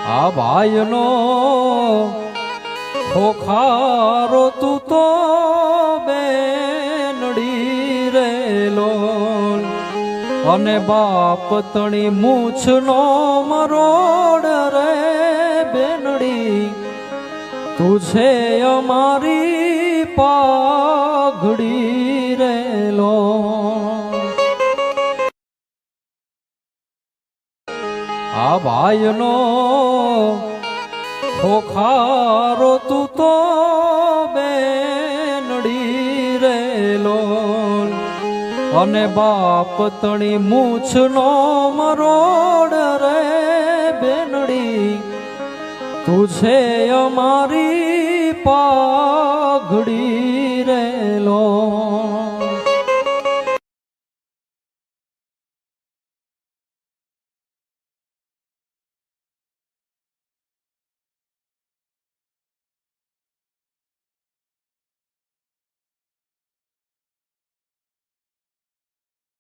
આ ભાઈનો ખોખારો તું તો બેનડી રેલો અને બાપ તણી મૂછનો મરોડ રે બેનડી તું છે અમારી પાઘડી રેલો આ ભાઈનો ખોખારો તું તો બેનડી રેલો અને બાપ તણી મૂછનો મરોડ રે બેનડી તું છે અમારી પાઘડી રેલો